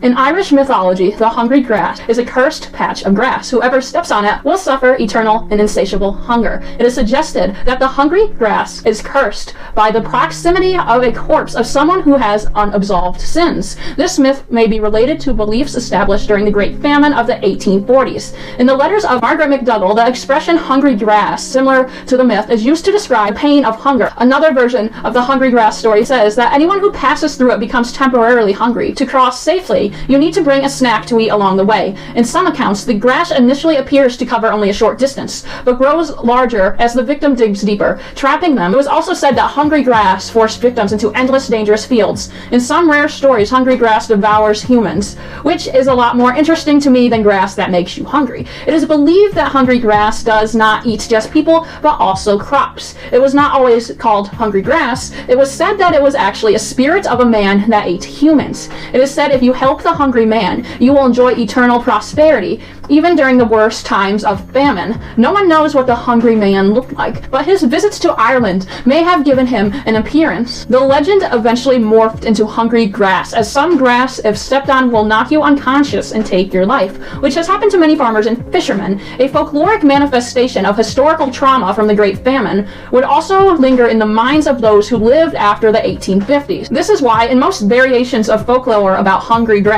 In Irish mythology, the hungry grass is a cursed patch of grass. Whoever steps on it will suffer eternal and insatiable hunger. It is suggested that the hungry grass is cursed by the proximity of a corpse of someone who has unabsolved sins. This myth may be related to beliefs established during the Great Famine of the 1840s. In the letters of Margaret MacDougall, the expression hungry grass, similar to the myth, is used to describe pain of hunger. Another version of the hungry grass story says that anyone who passes through it becomes temporarily hungry. To cross safely, you need to bring a snack to eat along the way. In some accounts, the grass initially appears to cover only a short distance, but grows larger as the victim digs deeper, trapping them. It was also said that hungry grass forced victims into endless dangerous fields. In some rare stories, hungry grass devours humans, which is a lot more interesting to me than grass that makes you hungry. It is believed that hungry grass does not eat just people, but also crops. It was not always called hungry grass. It was said that it was actually a spirit of a man that ate humans. It is said if you help the hungry man, you will enjoy eternal prosperity, even during the worst times of famine. No one knows what the hungry man looked like, but his visits to Ireland may have given him an appearance. The legend eventually morphed into hungry grass, as some grass, if stepped on, will knock you unconscious and take your life, which has happened to many farmers and fishermen. A folkloric manifestation of historical trauma from the Great Famine would also linger in the minds of those who lived after the 1850s. This is why, in most variations of folklore about hungry grass,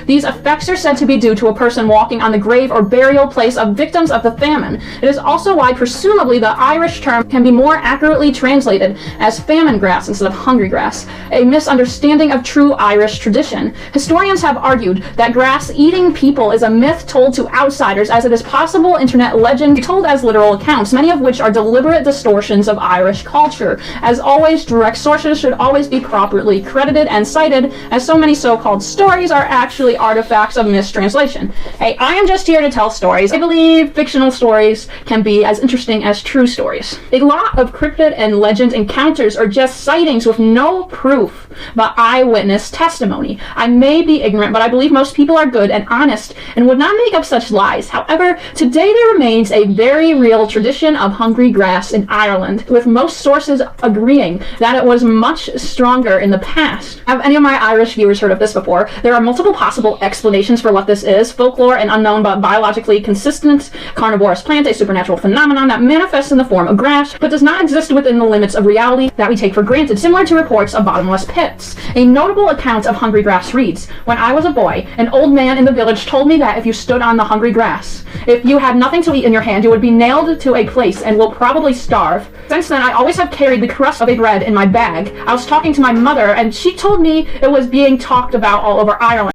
these effects are said to be due to a person walking on the grave or burial place of victims of the famine. It is also why, presumably, the Irish term can be more accurately translated as famine grass instead of hungry grass, a misunderstanding of true Irish tradition. Historians have argued that grass-eating people is a myth told to outsiders, as it is possible internet legend told as literal accounts, many of which are deliberate distortions of Irish culture. As always, direct sources should always be properly credited and cited, as so many so-called stories are actually artifacts of mistranslation. Hey, I am just here to tell stories. I believe fictional stories can be as interesting as true stories. A lot of cryptid and legend encounters are just sightings with no proof but eyewitness testimony. I may be ignorant, but I believe most people are good and honest and would not make up such lies. However, today there remains a very real tradition of hungry grass in Ireland, with most sources agreeing that it was much stronger in the past. Have any of my Irish viewers heard of this before? There are multiple possible explanations for what this is: folklore, an unknown but biologically consistent carnivorous plant, a supernatural phenomenon that manifests in the form of grass, but does not exist within the limits of reality that we take for granted, similar to reports of bottomless pits. A notable account of hungry grass reads, "When I was a boy, an old man in the village told me that if you stood on the hungry grass, if you had nothing to eat in your hand, you would be nailed to a place and will probably starve. Since then, I always have carried the crust of a bread in my bag. I was talking to my mother, and she told me it was being talked about all over Ireland."